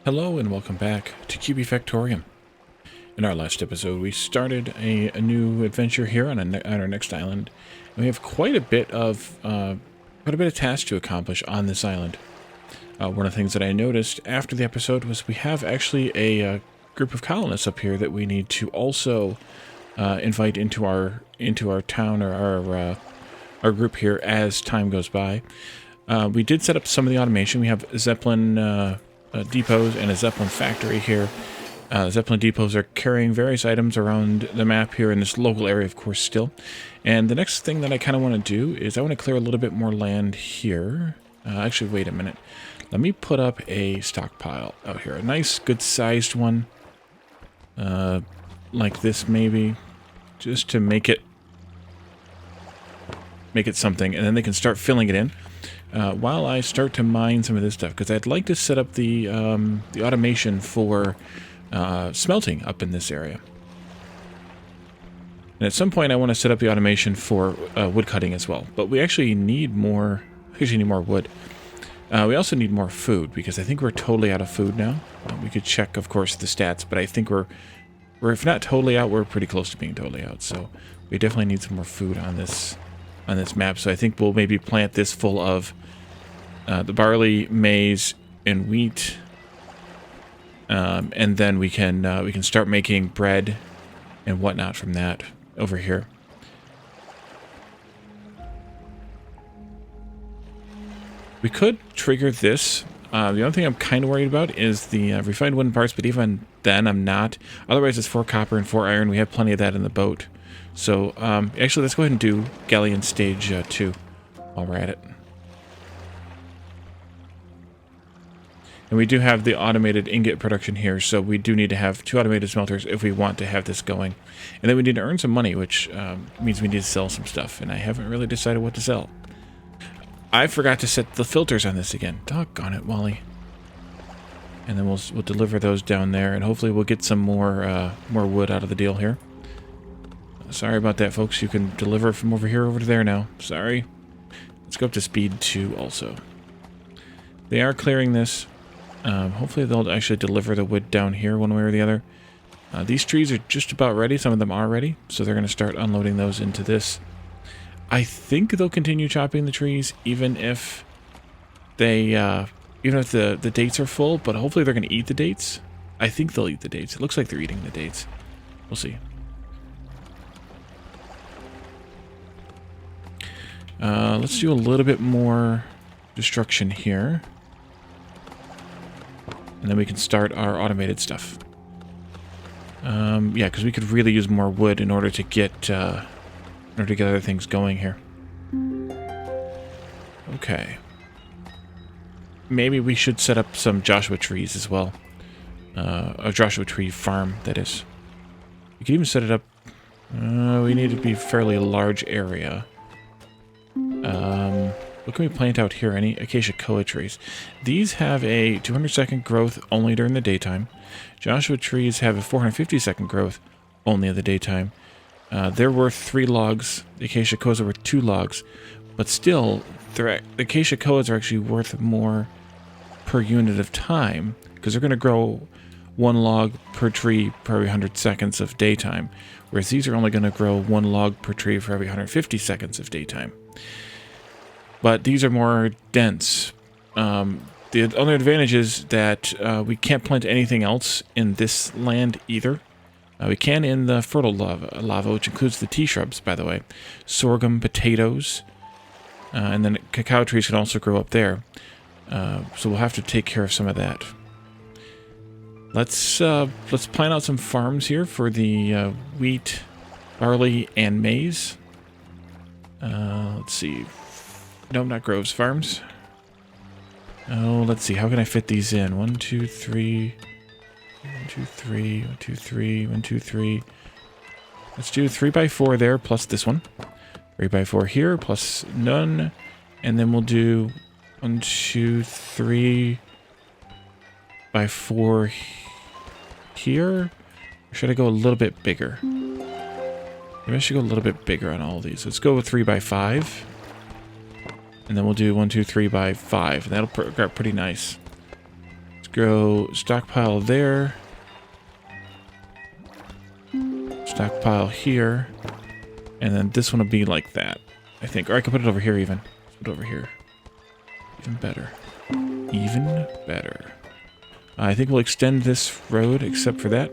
Hello and welcome back to Kubifaktorium. In our last episode, we started a new adventure here on our next island, and we have quite a bit of tasks to accomplish on this island. One of the things that I noticed after the episode was we have actually a group of colonists up here that we need to also invite into our town or our group here as time goes by. We did set up some of the automation. We have Zeppelin depots and a Zeppelin factory here. Zeppelin depots are carrying various items around the map here in this local area, of course, still. And the next thing that I kind of want to do is I want to clear a little bit more land here. Actually, wait a minute. Let me put up a stockpile out here. A nice, good-sized one. Like this, maybe. Just to make it something. And then they can start filling it in. While I start to mine some of this stuff, because I'd like to set up the automation for smelting up in this area. And at some point I want to set up the automation for wood cutting as well. But we actually need more wood. We also need more food, because I think we're totally out of food now. We could check, of course, the stats, but I think we're if not totally out, we're pretty close to being totally out. So we definitely need some more food on this map. So I think we'll maybe plant this full of the barley, maize, and wheat, and then we can start making bread and whatnot from that over here. We could trigger this. The only thing I'm kind of worried about is the refined wooden parts, but even then I'm not. Otherwise, it's 4 copper and 4 iron. We have plenty of that in the boat. So, actually, let's go ahead and do Galleon stage 2 while we're at it. And we do have the automated ingot production here, so we do need to have 2 automated smelters if we want to have this going. And then we need to earn some money, which means we need to sell some stuff, and I haven't really decided what to sell. I forgot to set the filters on this again. Doggone it, Wally. And then we'll deliver those down there, and hopefully we'll get some more wood out of the deal here. Sorry about that, folks. You can deliver from over here over to there now. Sorry. Let's go up to speed 2 also. They are clearing this. Hopefully they'll actually deliver the wood down here one way or the other. These trees are just about ready. Some of them are ready, so they're going to start unloading those into this. I think they'll continue chopping the trees even if they, even if the dates are full, but hopefully they're going to eat the dates. I think they'll eat the dates. It looks like they're eating the dates. We'll see. Let's do a little bit more destruction here. And then we can start our automated stuff. Yeah, because we could really use more wood in order to get other things going here. Okay. Maybe we should set up some Joshua trees as well. A Joshua tree farm, that is. We could even set it up. We need to be a fairly large area. What can we plant out here? Any acacia koa trees? These have a 200-second growth only during the daytime. Joshua trees have a 450-second growth only in the daytime. They're worth 3 logs. The acacia koas are worth 2 logs. But still, the acacia koas are actually worth more per unit of time, because they're going to grow 1 log per tree per every 100 seconds of daytime, whereas these are only going to grow 1 log per tree for every 150 seconds of daytime. But these are more dense. The other advantage is that we can't plant anything else in this land either. We can in the fertile lava, which includes the tea shrubs, by the way. Sorghum, potatoes, and then cacao trees can also grow up there. So we'll have to take care of some of that. Let's plan out some farms here for the wheat, barley, and maize. Let's see. No, not groves, farms. Oh, let's see. How can I fit these in? 1, 2, 3. 1, 2, 3. 1, 2, 3. 1, 2, 3. Let's do 3 by 4 there, plus this one. 3 by 4 here, plus none. And then we'll do 1, 2, 3 by 4 here. Or should I go a little bit bigger? Maybe I should go a little bit bigger on all of these. Let's go with 3 by 5. And then we'll do 1, 2, 3 by 5. And that'll work out pretty nice. go stockpile there. Stockpile here. And then this one will be like that, I think. Or I could put it over here even. Put it over here. Even better. Even better. I think we'll extend this road except for that.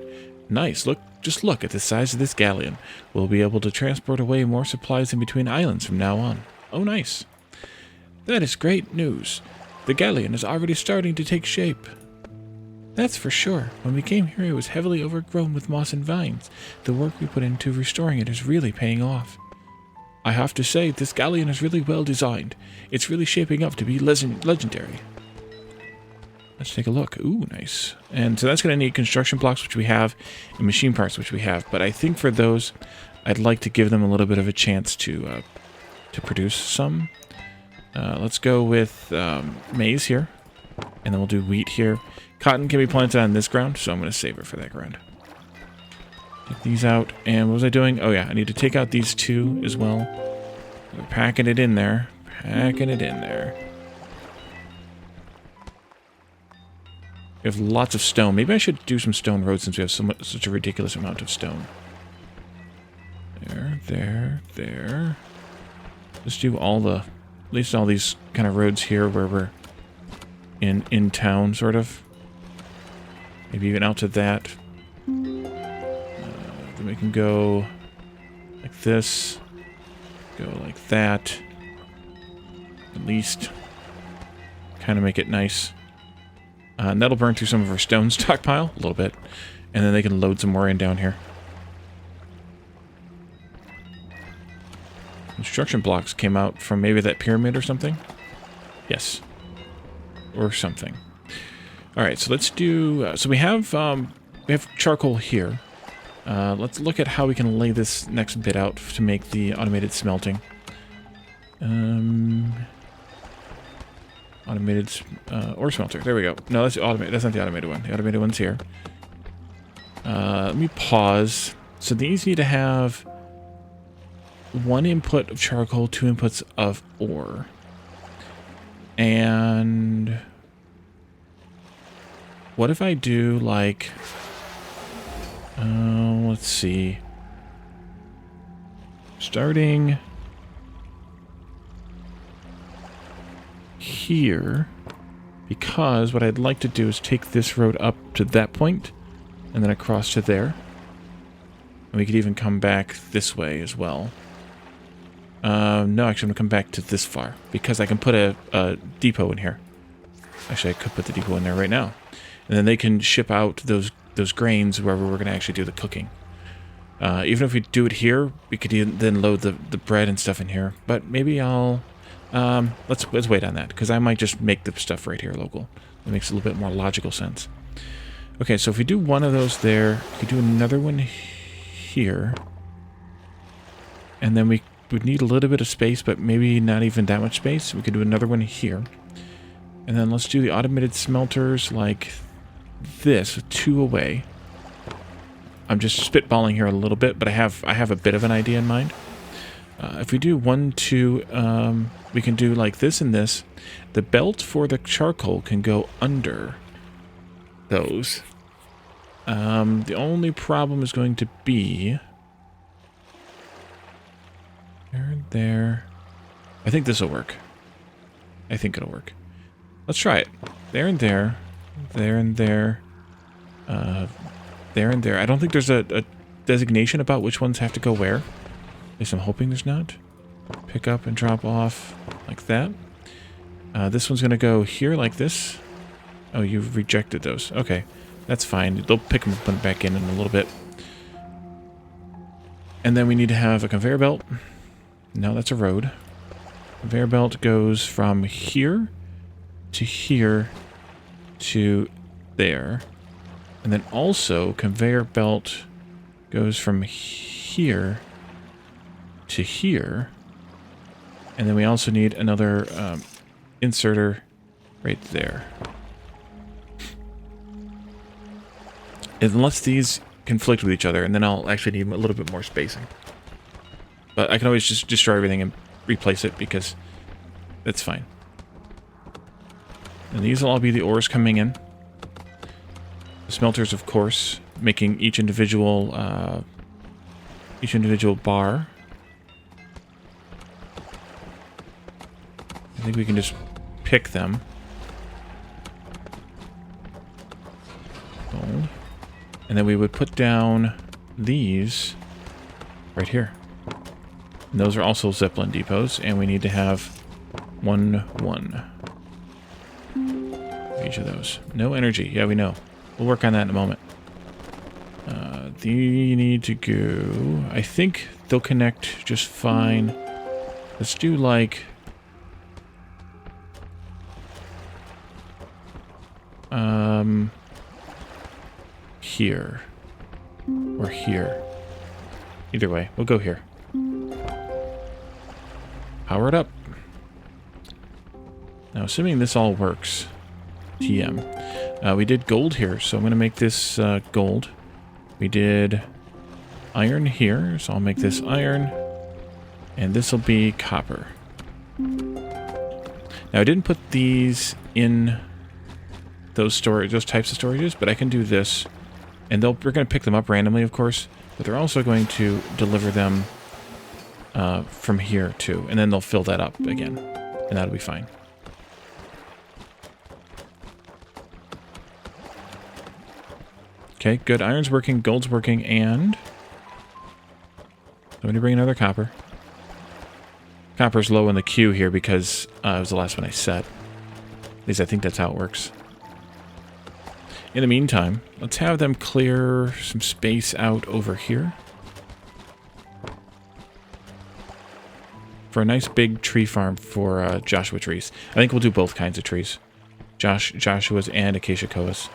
Nice. Look, just look at the size of this galleon. We'll be able to transport away more supplies in between islands from now on. Oh, nice. That is great news. The galleon is already starting to take shape. That's for sure. When we came here, it was heavily overgrown with moss and vines. The work we put into restoring it is really paying off. I have to say, this galleon is really well designed. It's really shaping up to be legendary. Let's take a look. Ooh, nice. And so that's going to need construction blocks, which we have, and machine parts, which we have. But I think for those, I'd like to give them a little bit of a chance to produce some. Let's go with maize here, and then we'll do wheat here. Cotton can be planted on this ground, so I'm going to save it for that ground. Take these out, and what was I doing? Oh yeah, I need to take out these two as well. We're packing it in there. Packing it in there. We have lots of stone. Maybe I should do some stone roads since we have such a ridiculous amount of stone. There, there, there. Let's do all the, at least all these kind of roads here where we're in town, sort of. Maybe even out to that. Then we can go like this. Go like that. At least. Kind of make it nice. And that'll burn through some of our stone stockpile a little bit. And then they can load some more in down here. Construction blocks came out from maybe that pyramid or something. Yes. Or something. Alright, so let's do... so we have charcoal here. Let's look at how we can lay this next bit out to make the automated smelting. Automated ore smelter. There we go. No, that's the automated. That's not the automated one. The automated one's here. Let me pause. So these need to have one input of charcoal, two inputs of ore. And what if I do like, let's see, starting here, because what I'd like to do is take this road up to that point and then across to there. And we could even come back this way as well. No, actually I'm going to come back to this far because I can put a depot in here. Actually, I could put the depot in there right now. And then they can ship out those grains wherever we're going to actually do the cooking. Even if we do it here, we could then load the bread and stuff in here. But maybe I'll... let's wait on that, because I might just make the stuff right here local. It makes a little bit more logical sense. Okay, so if we do one of those there, we could do another one here. And then we would need a little bit of space, but maybe not even that much space. We could do another one here. And then let's do the automated smelters like this, with two away. I'm just spitballing here a little bit, but I have a bit of an idea in mind. If we do 1, 2, we can do like this and this. The belt for the charcoal can go under those. The only problem is going to be there and there. I think this will work. I think it'll work. Let's try it. There and there. There and there. There and there. I don't think there's a designation about which ones have to go where. At least I'm hoping there's not. Pick up and drop off like that. This one's going to go here like this. Oh, you've rejected those. Okay, that's fine. They'll pick them up and back in a little bit. And then we need to have a conveyor belt. No, that's a road. Conveyor belt goes from here to there. And then also conveyor belt goes from here to here. And then we also need another inserter right there. Unless these conflict with each other, and then I'll actually need a little bit more spacing. But I can always just destroy everything and replace it because that's fine. And these will all be the ores coming in. The smelters, of course, making each individual bar. I think we can just pick them. Gold. And then we would put down these right here. And those are also Zeppelin depots, and we need to have 1, 1. Each of those. No energy. Yeah, we know. We'll work on that in a moment. They need to go... I think they'll connect just fine. Let's do like... here. Or here. Either way, we'll go here. Power it up. Now, assuming this all works, TM. We did gold here, so I'm going to make this gold. We did iron here, so I'll make this iron. And this will be copper. Now, I didn't put these in those types of storages, but I can do this. And we're going to pick them up randomly, of course, but they're also going to deliver them from here, too. And then they'll fill that up again, and that'll be fine. Okay, good. Iron's working, gold's working, and... I'm going to bring another copper. Copper's low in the queue here because it was the last one I set. At least I think that's how it works. In the meantime, let's have them clear some space out over here. For a nice big tree farm for Joshua trees. I think we'll do both kinds of trees. Joshua's and acacia koas.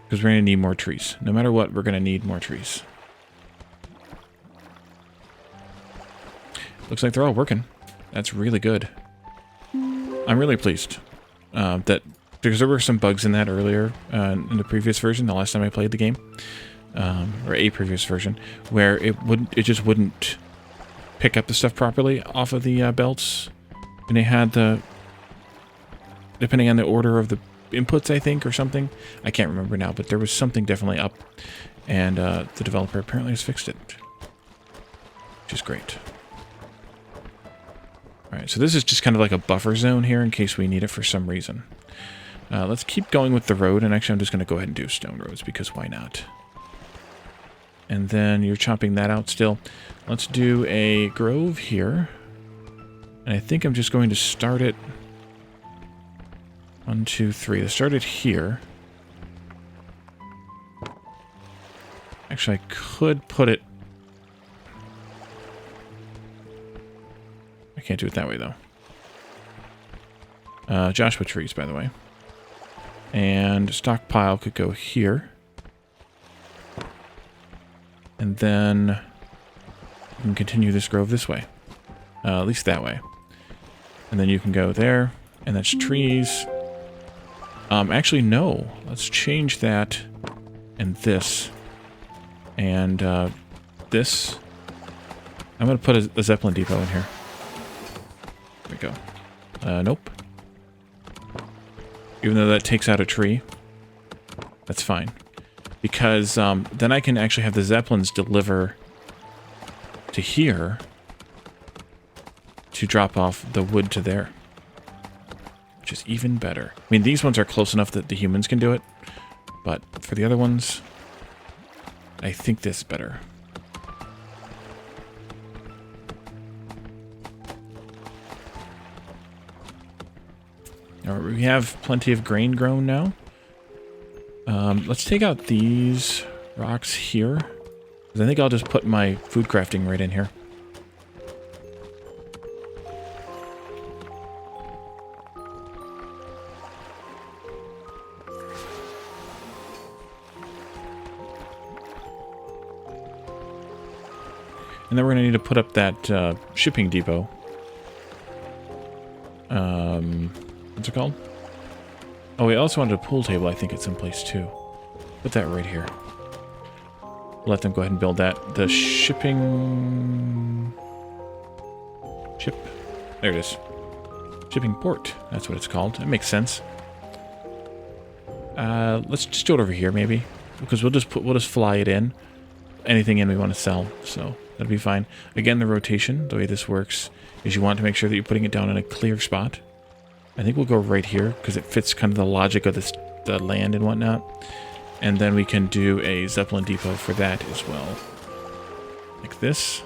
Because we're going to need more trees. No matter what, we're going to need more trees. Looks like they're all working. That's really good. I'm really pleased that... Because there were some bugs in that earlier, in the previous version, the last time I played the game, or a previous version, where it just wouldn't pick up the stuff properly off of the belts, and they had depending on the order of the inputs, I think, or something. I can't remember now, but there was something definitely up, and the developer apparently has fixed it, which is great. All right, so this is just kind of like a buffer zone here in case we need it for some reason. Let's keep going with the road, and actually I'm just going to go ahead and do stone roads, because why not? And then you're chopping that out still. Let's do a grove here. And I think I'm just going to start it... 1, 2, 3. Let's start it here. Actually, I could put it... I can't do it that way, though. Joshua trees, by the way. And stockpile could go here. And then you can continue this grove this way. At least that way. And then you can go there. And that's trees. Actually, no. Let's change that. And this. And this. I'm going to put a Zeppelin depot in here. There we go. Nope. Even though that takes out a tree, that's fine. Because then I can actually have the Zeppelins deliver to here to drop off the wood to there. Which is even better. I mean, these ones are close enough that the humans can do it. But for the other ones, I think this is better. All right, we have plenty of grain grown now. Let's take out these rocks here. I think I'll just put my food crafting right in here. And then we're going to need to put up that shipping depot. What's it called? Oh, we also wanted a pool table, I think, at some place, too. Put that right here. Let them go ahead and build that. The shipping... Ship. There it is. Shipping port. That's what it's called. That makes sense. Let's just do it over here, maybe. Because we'll just fly it in. Anything in we want to sell, so that'll be fine. Again, the rotation, the way this works, is you want to make sure that you're putting it down in a clear spot. I think we'll go right here, because it fits kind of the logic of the land and whatnot. And then we can do a Zeppelin depot for that as well. Like this.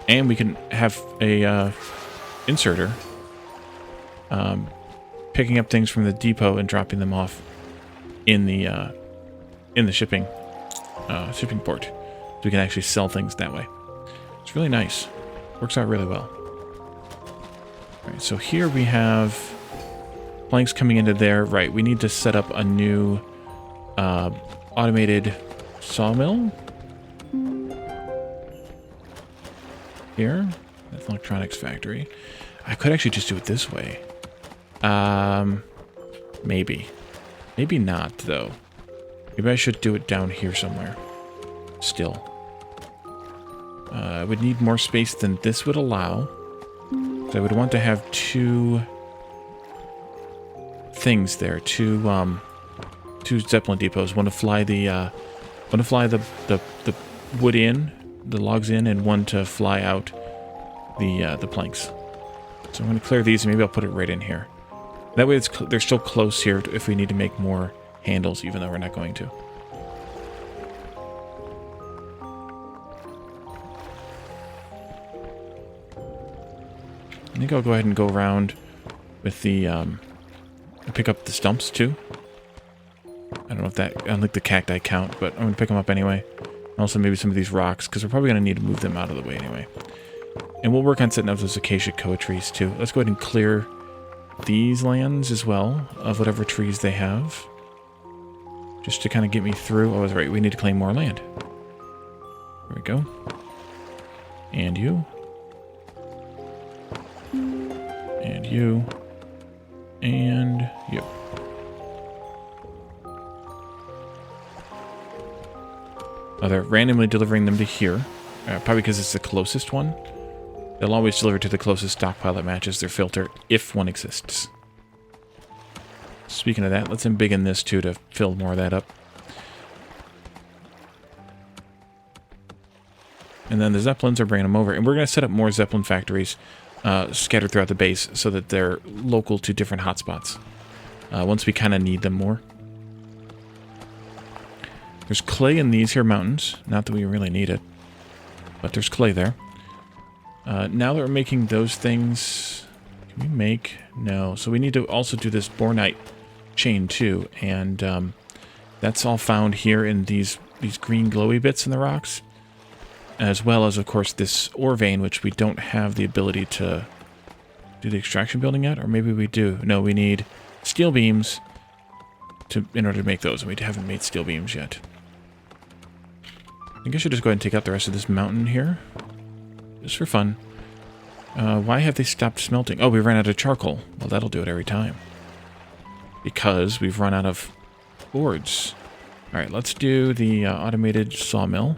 And we can have a inserter picking up things from the depot and dropping them off in the shipping port. So we can actually sell things that way. It's really nice. Works out really well. Alright, so here we have planks coming into there. Right, we need to set up a new automated sawmill. Here. That's electronics factory. I could actually just do it this way. Maybe. Maybe not, though. Maybe I should do it down here somewhere. Still. I would need more space than this would allow. So I would want to have two things there. Two Zeppelin depots. One to fly the wood in, the logs in, and one to fly out the planks. So I'm going to clear these, and maybe I'll put it right in here. That way they're still close here if we need to make more handles, even though we're not going to. I think I'll go ahead and go around with the, pick up the stumps too. I don't know if that, I don't think the cacti count, but I'm going to pick them up anyway. Also maybe some of these rocks, because we're probably going to need to move them out of the way anyway. And we'll work on setting up those acacia koa trees too. Let's go ahead and clear these lands as well, of whatever trees they have. Just to kind of get me through. Oh, I was right, we need to claim more land. There we go. And you. And you. And you. Oh, they're randomly delivering them to here. Probably because it's the closest one. They'll always deliver to the closest stockpile that matches their filter, if one exists. Speaking of that, let's embiggen this too to fill more of that up. And then the Zeppelins are bringing them over. And we're going to set up more Zeppelin factories scattered throughout the base so that they're local to different hotspots. Once we kind of need them more. There's clay in these here mountains. Not that we really need it. But there's clay there. Now that we're making those things... Can we make... No. So we need to also do this bornite chain too. And that's all found here in these green glowy bits in the rocks. As well as, of course, this ore vein, which we don't have the ability to do the extraction building yet. Or maybe we do. No, we need steel beams in order to make those. And we haven't made steel beams yet. I think I should just go ahead and take out the rest of this mountain here. Just for fun. Why have they stopped smelting? Oh, we ran out of charcoal. Well, that'll do it every time. Because we've run out of boards. Alright, let's do the automated sawmill.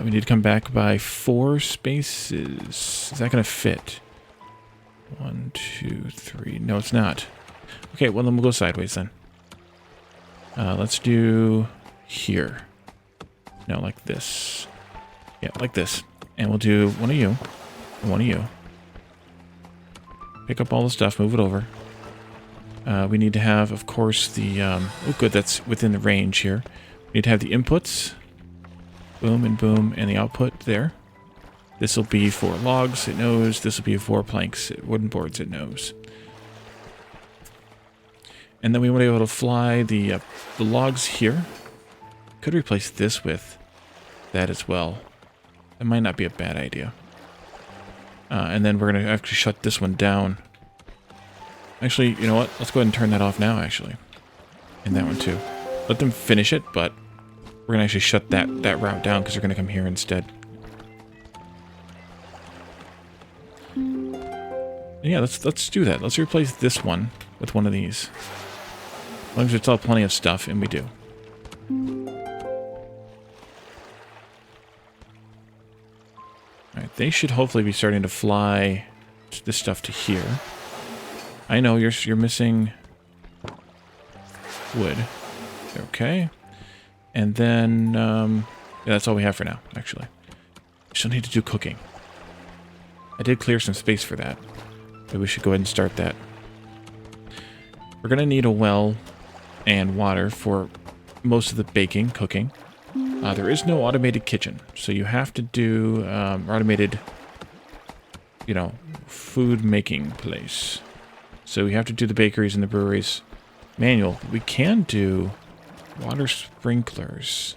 We need to come back by 4 spaces. Is that going to fit? 1, 2, 3. No, it's not. Okay, well, then we'll go sideways then. Let's do here. No, like this. Yeah, like this. And we'll do one of you. And one of you. Pick up all the stuff, move it over. We need to have, of course, the... oh, good, that's within the range here. We need to have the inputs. Boom and boom, and the output there. This will be for logs, it knows. This will be for planks, wooden boards, it knows. And then we want to be able to fly the logs here. Could replace this with that as well. That might not be a bad idea. And then we're going to actually shut this one down. Actually, you know what? Let's go ahead and turn that off now, actually. And that one too. Let them finish it, but we're going to actually shut that route down because they're going to come here instead. Yeah, let's do that. Let's replace this one with one of these. As long as we still have plenty of stuff, and we do. Alright, they should hopefully be starting to fly this stuff to here. I know you're missing wood. Okay. And then, yeah, that's all we have for now, actually. Still need to do cooking. I did clear some space for that. But we should go ahead and start that. We're going to need a well and water for most of the baking, cooking. There is no automated kitchen, so you have to do automated, you know, food making place. So we have to do the bakeries and the breweries manual. We can do water sprinklers.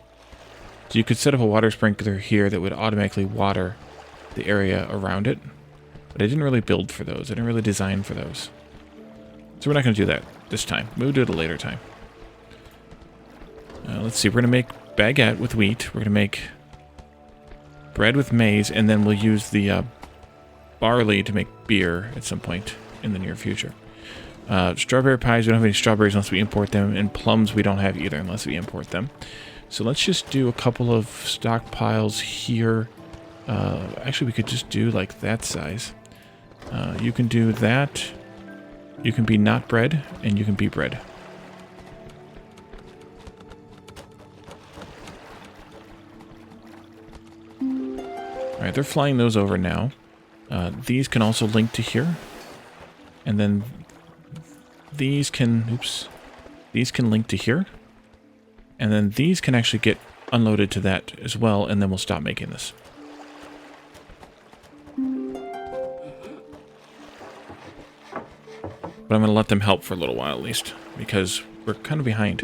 So you could set up a water sprinkler here that would automatically water the area around it. But I didn't really build for those. I didn't really design for those. So we're not going to do that this time. We'll do it a later time. Let's see. We're going to make baguette with wheat. We're going to make bread with maize. And then we'll use the barley to make beer at some point in the near future. Strawberry pies. We don't have any strawberries unless we import them. And plums we don't have either unless we import them. So let's just do a couple of stockpiles here. Actually, we could just do like that size. You can do that. You can be not bread, and you can be bread. Alright, they're flying those over now. These can also link to here. And then these can, oops, these can link to here. And then these can actually get unloaded to that as well, and then we'll stop making this. But I'm going to let them help for a little while at least, because we're kind of behind.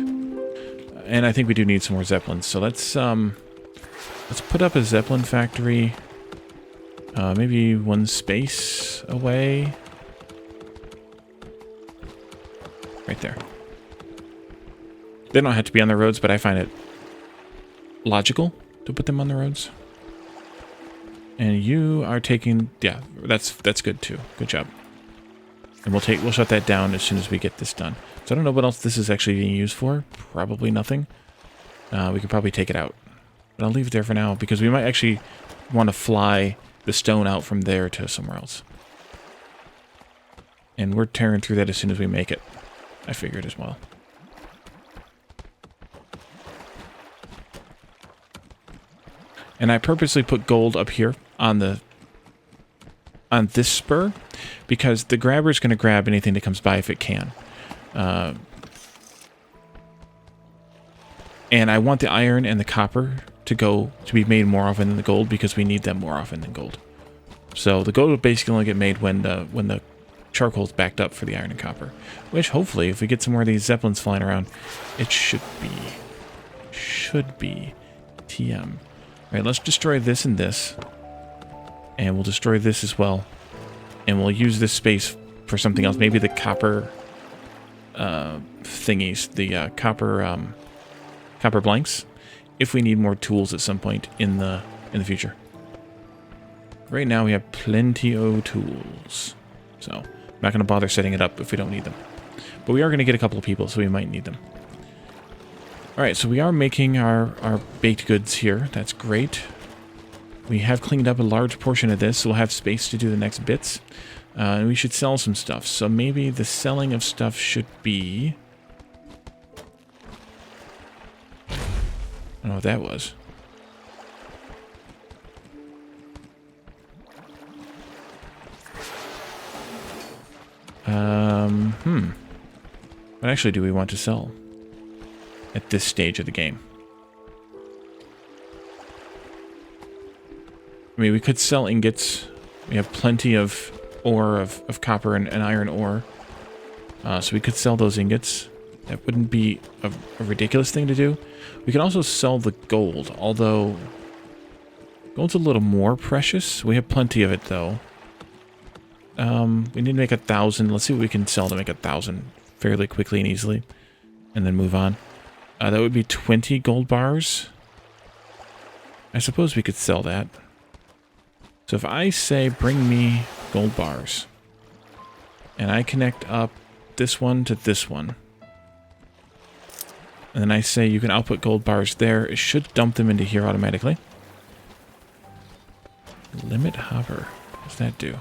And I think we do need some more Zeppelins. So let's put up a Zeppelin factory, maybe one space away. Right there. They don't have to be on the roads, but I find it logical to put them on the roads. And you are taking, yeah, that's good too. Good job. And we'll shut that down as soon as we get this done. So I don't know what else this is actually being used for. Probably nothing. We could probably take it out. But I'll leave it there for now because we might actually want to fly the stone out from there to somewhere else. And we're tearing through that as soon as we make it. I figured as well. And I purposely put gold up here on this spur because the grabber is going to grab anything that comes by if it can. And I want the iron and the copper to be made more often than the gold because we need them more often than gold. So the gold will basically only get made when the charcoal is backed up for the iron and copper. Which hopefully, if we get some more of these Zeppelins flying around, it should be TM. Alright, let's destroy this and this. And we'll destroy this as well. And we'll use this space for something else. Maybe the copper thingies. The copper blanks. If we need more tools at some point in the future. Right now we have plenty of tools. So, I'm not going to bother setting it up if we don't need them. But we are going to get a couple of people, so we might need them. Alright, so we are making our baked goods here. That's great. We have cleaned up a large portion of this, so we'll have space to do the next bits. And we should sell some stuff. So maybe the selling of stuff should be... I don't know what that was. What actually do we want to sell at this stage of the game? I mean, we could sell ingots. We have plenty of ore, of copper and iron ore. So we could sell those ingots. That wouldn't be a ridiculous thing to do. We can also sell the gold, although gold's a little more precious. We have plenty of it, though. We need to make 1,000. Let's see what we can sell to make 1,000 fairly quickly and easily. And then move on. That would be 20 gold bars. I suppose we could sell that. So if I say, bring me gold bars. And I connect up this one to this one. And then I say you can output gold bars there. It should dump them into here automatically. Limit hover. What does that do?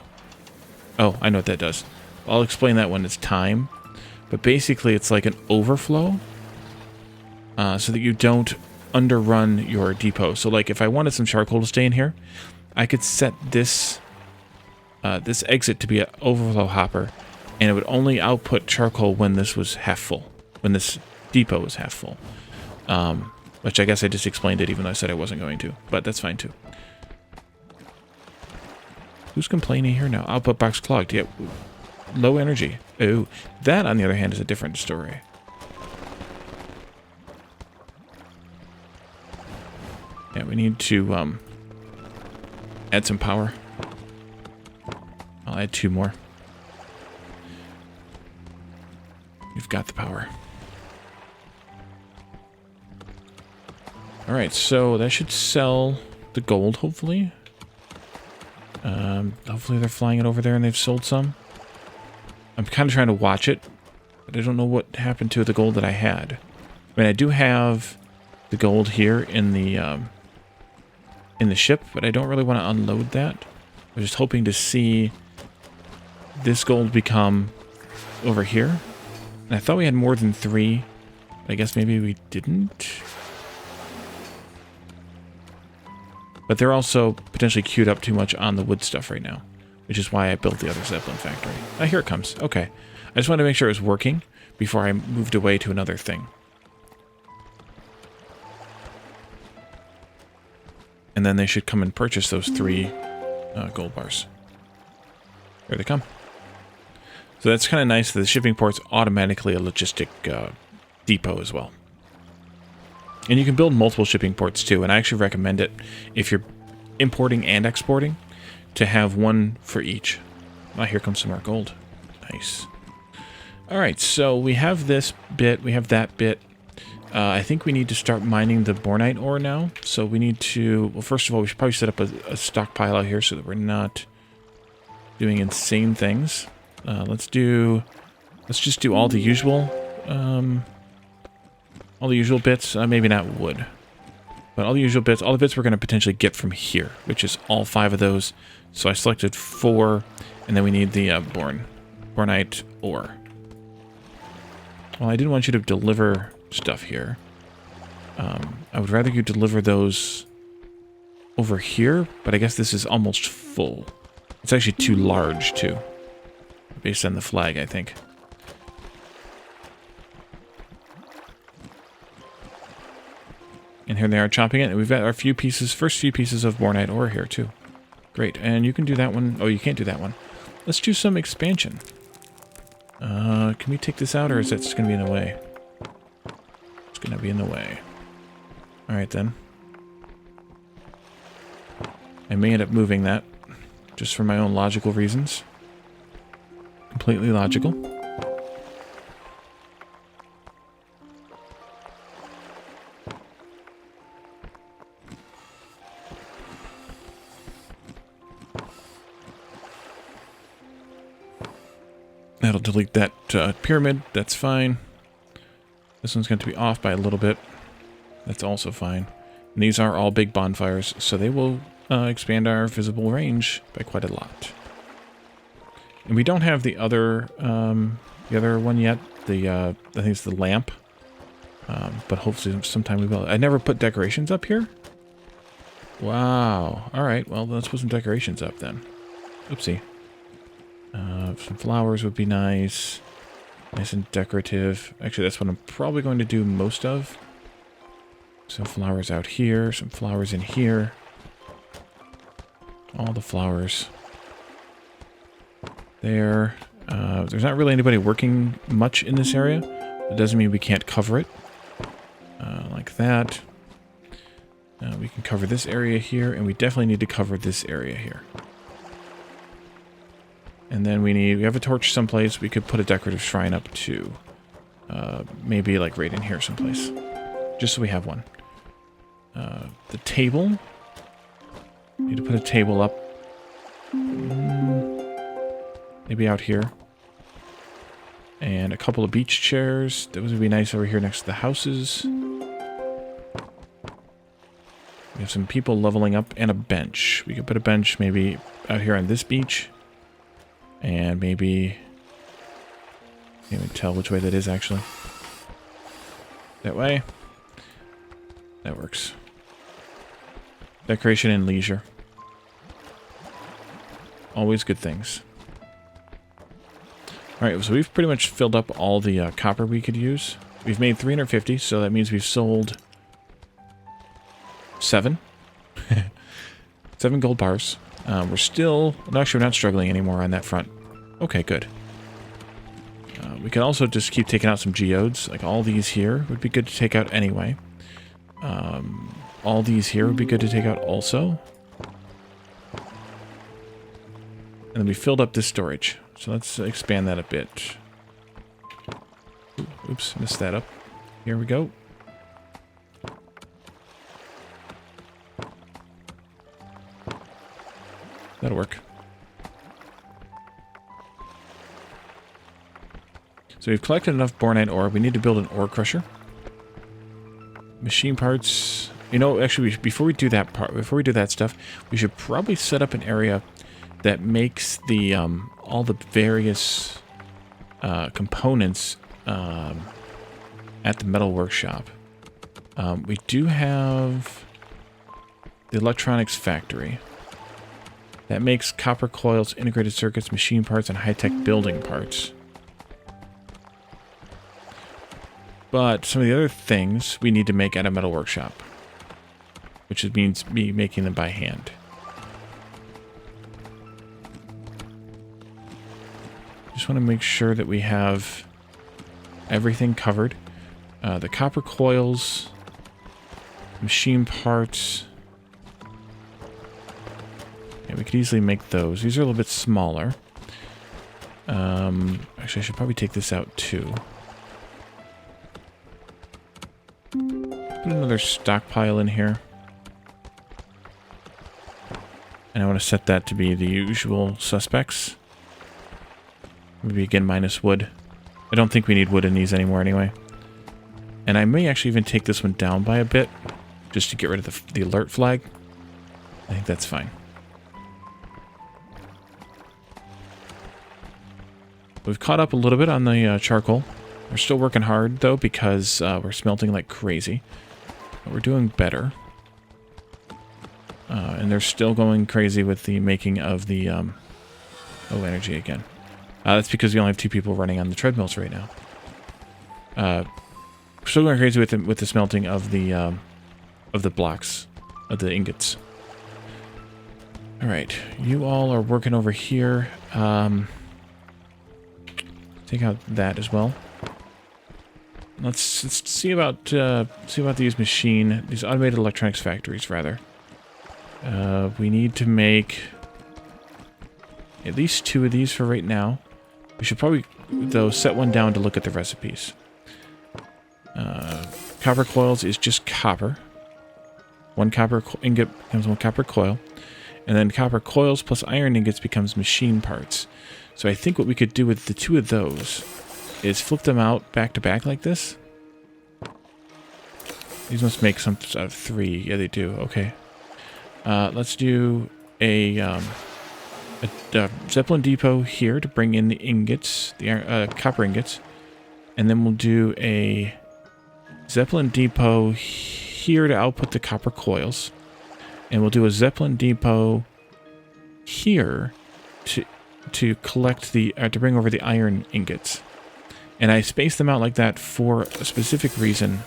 Oh, I know what that does. I'll explain that when it's time. But basically, it's like an overflow. so that you don't underrun your depot. So like if I wanted some charcoal to stay in here, I could set this this exit to be an overflow hopper, and it would only output charcoal when this was half full, when this depot was half full. Which I guess I just explained it even though I said I wasn't going to, but that's fine too. Who's complaining here now? Output box clogged. Yeah, low energy. Oh, that on the other hand is a different story. Yeah, we need to add some power. I'll add 2 more. We've got the power. Alright, so that should sell the gold, hopefully. Hopefully they're flying it over there and they've sold some. I'm kind of trying to watch it, but I don't know what happened to the gold that I had. I mean, I do have the gold here in the ship, but I don't really want to unload that. I was just hoping to see this gold become over here. And I thought we had more than 3. I guess maybe we didn't. But they're also potentially queued up too much on the wood stuff right now, which is why I built the other Zeppelin factory. Ah, here it comes. Okay. I just wanted to make sure it was working before I moved away to another thing. And then they should come and purchase those 3 gold bars. Here they come. So that's kind of nice that the shipping port's automatically a logistic depot as well. And you can build multiple shipping ports too, and I actually recommend it if you're importing and exporting to have one for each. Ah, here comes some more gold. Nice. Alright, so we have this bit, we have that bit. I think we need to start mining the bornite ore now. So we need to, well, first of all, we should probably set up a stockpile out here so that we're not doing insane things. Let's just do all the usual bits. Maybe not wood, but all the usual bits. All the bits we're going to potentially get from here, which is all 5 of those. So I selected 4, and then we need the bornite ore. Well, I didn't want you to deliver stuff here. I would rather you deliver those over here, but I guess this is almost full. It's actually too large, too, based on the flag, I think. And here they are chopping it, and we've got our first few pieces of bornite ore here, too. Great, and you can do that one. Oh, you can't do that one. Let's do some expansion. Can we take this out, or is that just going to be in the way? It's going to be in the way. Alright, then. I may end up moving that, just for my own logical reasons. Completely logical. That'll delete that pyramid. That's fine. This one's going to be off by a little bit. That's also fine. And these are all big bonfires, so they will expand our visible range by quite a lot. And we don't have the other one yet. I think it's the lamp. But hopefully sometime we will. I never put decorations up here. Wow. All right. Well, let's put some decorations up then. Oopsie. Some flowers would be nice. Nice and decorative. Actually, that's what I'm probably going to do most of. Some flowers out here. Some flowers in here. All the flowers. There. There's not really anybody working much in this area. It doesn't mean we can't cover it. Like that. We can cover this area here, and we definitely need to cover this area here. And then we have a torch someplace. We could put a decorative shrine up too. Maybe like right in here someplace. Just so we have one. The table. Need to put a table up. Maybe out here. And a couple of beach chairs. Those would be nice over here next to the houses. We have some people leveling up and a bench. We could put a bench maybe out here on this beach. And maybe... can't even tell which way that is, actually. That way. That works. Decoration and leisure. Always good things. Alright, so we've pretty much filled up all the copper we could use. We've made 350, so that means we've sold 7. 7 gold bars. We're still... Actually, we're not struggling anymore on that front. Okay, good. We can also just keep taking out some geodes. Like all these here would be good to take out anyway. All these here would be good to take out also. And then we filled up this storage. So let's expand that a bit. Oops, messed that up. Here we go. That'll work. So we've collected enough bornite ore. We need to build an ore crusher. Machine parts. You know, actually, before we do that part, before we do that stuff, we should probably set up an area that makes the all the various components at the metal workshop. We do have the electronics factory that makes copper coils, integrated circuits, machine parts, and high-tech building parts. But some of the other things we need to make at a metal workshop, which means me making them by hand. Just want to make sure that we have everything covered. The copper coils, machine parts. Yeah, we could easily make those. These are a little bit smaller. Actually, I should probably take this out too. Put another stockpile in here. And I want to set that to be the usual suspects. Maybe again minus wood. I don't think we need wood in these anymore anyway. And I may actually even take this one down by a bit, just to get rid of the alert flag. I think that's fine. We've caught up a little bit on the charcoal. We're still working hard, though, because we're smelting like crazy. But we're doing better. And they're still going crazy with the making of the... oh, energy again. That's because we only have 2 people running on the treadmills right now. We're still going crazy with the smelting of the blocks, of the ingots. Alright, you all are working over here. Take out that as well. Let's see about these automated electronics factories rather. We need to make at least 2 of these for right now. We should probably though set one down to look at the recipes. Copper coils is just copper. 1 copper ingot becomes 1 copper coil, and then copper coils plus iron ingots becomes machine parts. So I think what we could do with the 2 of those is flip them out back to back like this. These must make some out of 3. Yeah, they do. Okay. Let's do a Zeppelin depot here to bring in the ingots, the copper ingots, and then we'll do a Zeppelin depot here to output the copper coils, and we'll do a Zeppelin depot here to collect the to bring over the iron ingots. And I spaced them out like that for a specific reason,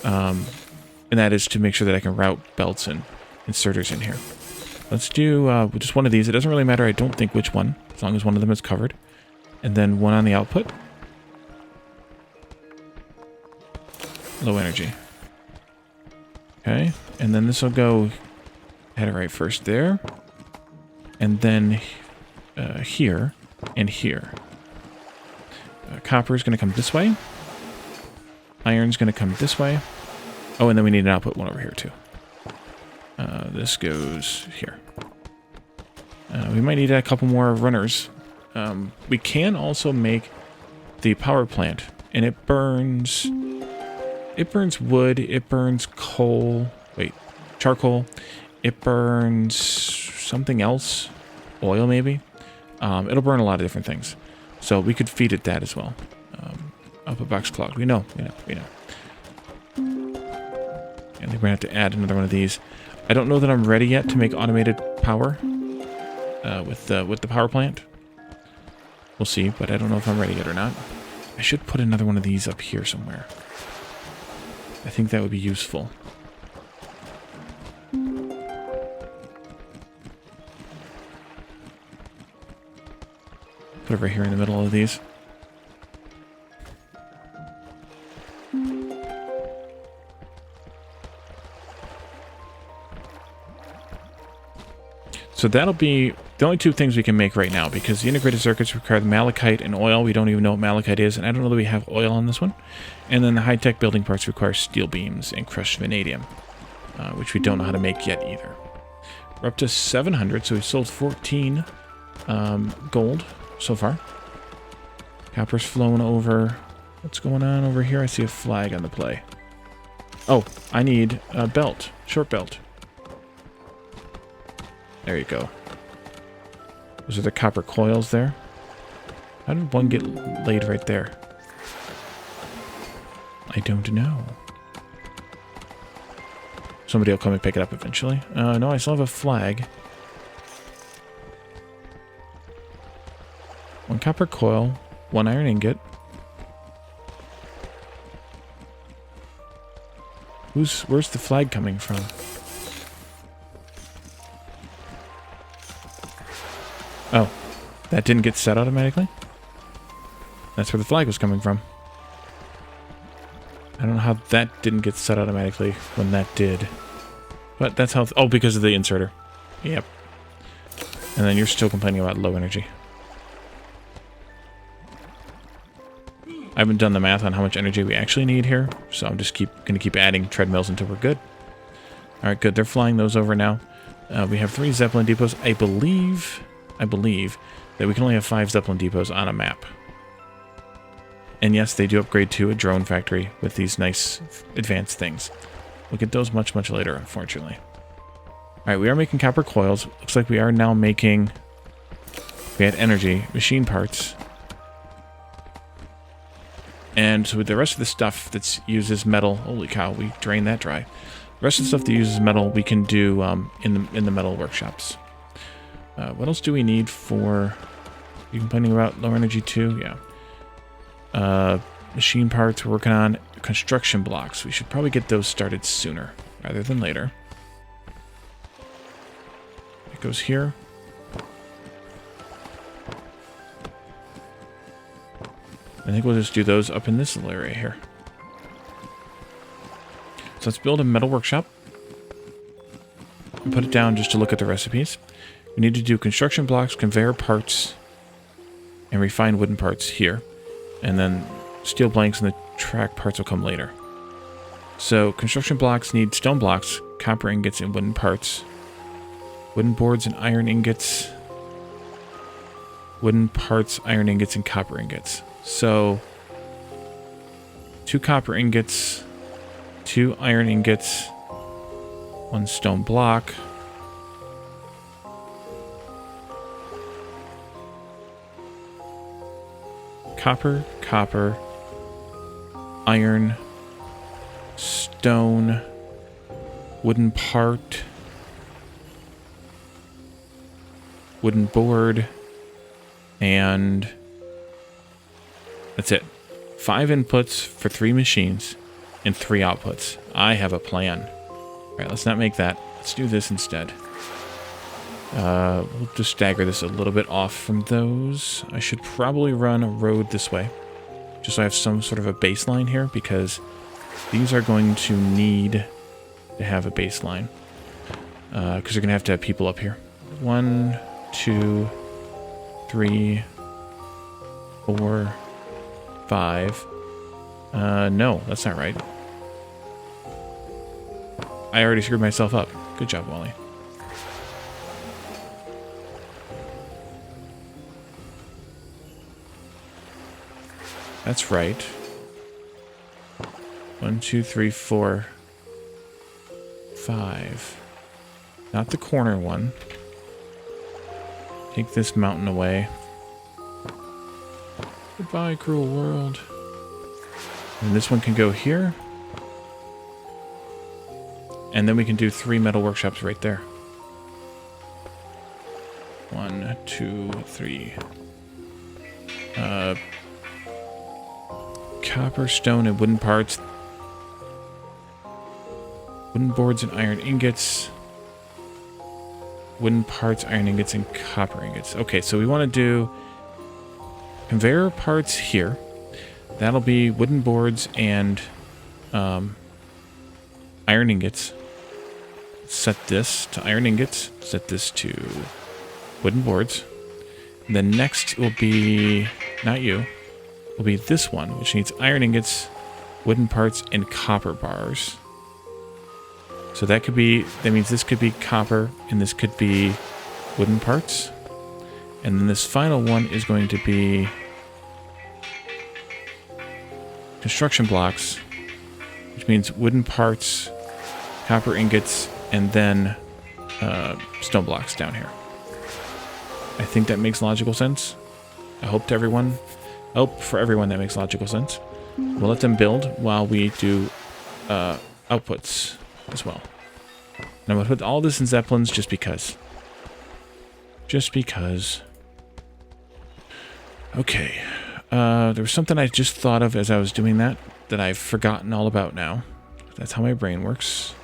and that is to make sure that I can route belts and inserters in here. Let's do just one of these. It doesn't really matter, I don't think, which one, as long as one of them is covered. And then one on the output. Low energy. Okay, and then this will go, had it right first there. And then here and here. Copper is going to come this way. Iron's going to come this way. Oh, and then we need an output one over here too. This goes here. We might need a couple more runners. We can also make the power plant, and it burns wood, it burns coal, charcoal, it burns something else, oil maybe. It'll burn a lot of different things. So we could feed it that as well. Output box clogged. We know. And we're going to have to add another one of these. I don't know that I'm ready yet to make automated power with the power plant. We'll see, but I don't know if I'm ready yet or not. I should put another one of these up here somewhere. I think that would be useful. Put it right here in the middle of these. So that'll be the only two things we can make right now, because the integrated circuits require the malachite and oil. We don't even know what malachite is, and I don't know that we have oil on this one. And then the high-tech building parts require steel beams and crushed vanadium, which we don't know how to make yet either. We're up to 700, so we've sold 14 gold so far. Copper's flowing over. What's going on over here? I see a flag on the play. Oh, I need a belt. Short belt. There you go. Those are the copper coils there. How did one get laid right there? I don't know. Somebody will come and pick it up eventually. No, I still have a flag. One copper coil, one iron ingot. Where's the flag coming from? Oh, that didn't get set automatically? That's where the flag was coming from. I don't know how that didn't get set automatically when that did. But that's how... Oh, because of the inserter. Yep. And then you're still complaining about low energy. I haven't done the math on how much energy we actually need here, so I'm just going to keep adding treadmills until we're good. Alright, good. They're flying those over now. We have 3 Zeppelin depots. I believe that we can only have 5 Zeppelin depots on a map. And yes, they do upgrade to a drone factory with these nice advanced things. We'll get those much, much later, unfortunately. Alright, we are making copper coils. Looks like we are now making... We had energy, machine parts. And so with the rest of the stuff that uses metal... Holy cow, we drained that dry. The rest of the stuff that uses metal, we can do in the metal workshops. What else do we need for... Are you complaining about lower energy too? Yeah. Machine parts we're working on. Construction blocks. We should probably get those started sooner rather than later. It goes here. I think we'll just do those up in this little area here. So let's build a metal workshop. And put it down just to look at the recipes. We need to do construction blocks, conveyor parts, and refined wooden parts here. And then steel blanks and the track parts will come later. So construction blocks need stone blocks, copper ingots, and wooden parts. Wooden boards and iron ingots. Wooden parts, iron ingots, and copper ingots. So 2 copper ingots, 2 iron ingots, 1 stone block. Copper, copper, iron, stone, wooden part, wooden board, and that's it. 5 inputs for 3 machines and 3 outputs. I have a plan. All right, let's not make that. Let's do this instead. We'll just stagger this a little bit off from those. I should probably run a road this way, just so I have some sort of a baseline here, because these are going to need to have a baseline. Because they're going to have people up here. 1, 2, 3, 4, 5. No, that's not right. I already screwed myself up. Good job, Wally. That's right. 1, 2, 3, 4, 5. Not the corner one. Take this mountain away. Goodbye, cruel world. And this one can go here. And then we can do 3 metal workshops right there. 1, 2, 3. Copper, stone, and wooden parts. Wooden boards and iron ingots. Wooden parts, iron ingots, and copper ingots. Okay, so we want to do conveyor parts here. That'll be wooden boards and iron ingots. Set this to iron ingots. Set this to wooden boards. And then next will be, not you, will be this one, which needs iron ingots, wooden parts, and copper bars. So that could be, that means this could be copper, and this could be wooden parts. And then this final one is going to be construction blocks, which means wooden parts, copper ingots, and then stone blocks down here. I think that makes logical sense. I hope for everyone that makes logical sense. We'll let them build while we do outputs as well. And I'm going to put all this in Zeppelins just because. Just because. Okay. There was something I just thought of as I was doing that I've forgotten all about now. That's how my brain works.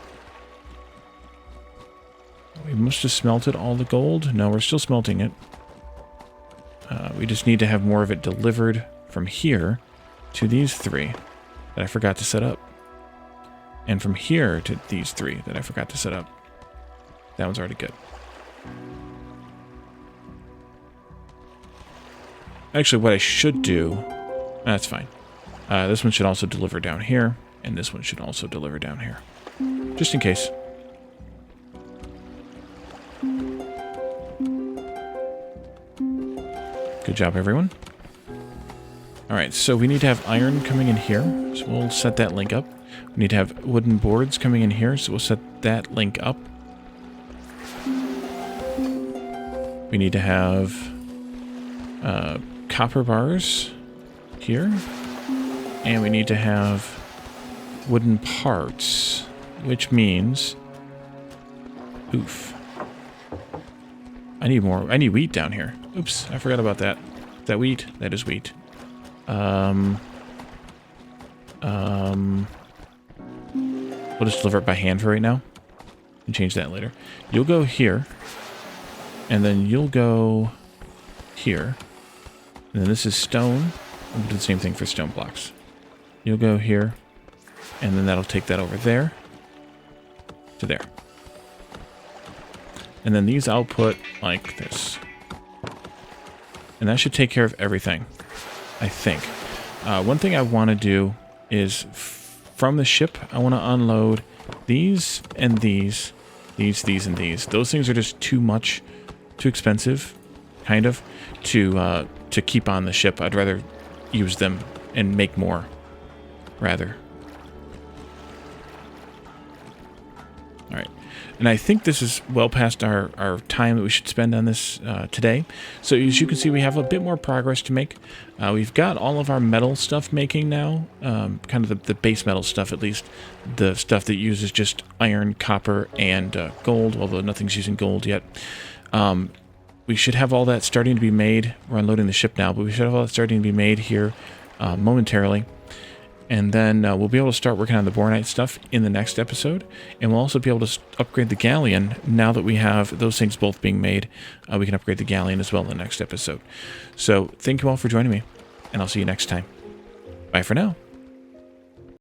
We must have smelted all the gold. No, we're still smelting it. We just need to have more of it delivered from here to these 3 that I forgot to set up. And from here to these 3 that I forgot to set up. That one's already good. Actually, what I should do... That's fine. This one should also deliver down here. And this one should also deliver down here. Just in case. Good job, everyone. Alright, so we need to have iron coming in here. So we'll set that link up. We need to have wooden boards coming in here. So we'll set that link up. We need to have copper bars here. And we need to have wooden parts, which means... Oof. I need more. I need wheat down here. Oops, I forgot about that. Is that wheat? That is wheat. We'll just deliver it by hand for right now. And change that later. You'll go here. And then you'll go here. And then this is stone. We'll do the same thing for stone blocks. You'll go here. And then that'll take that over there. To there. And then these output like this. And that should take care of everything, I think. One thing I want to do is from the ship, I want to unload these and these, these, and these. Those things are just too much, too expensive, kind of, to keep on the ship. I'd rather use them and make more, rather. All right. And I think this is well past our time that we should spend on this today. So as you can see, we have a bit more progress to make. We've got all of our metal stuff making now, kind of the base metal stuff at least. The stuff that uses just iron, copper, and gold, although nothing's using gold yet. We should have all that starting to be made. We're unloading the ship now, but we should have all that starting to be made here momentarily. And then we'll be able to start working on the Boronite stuff in the next episode. And we'll also be able to upgrade the Galleon now that we have those things both being made. We can upgrade the Galleon as well in the next episode. So thank you all for joining me, and I'll see you next time. Bye for now.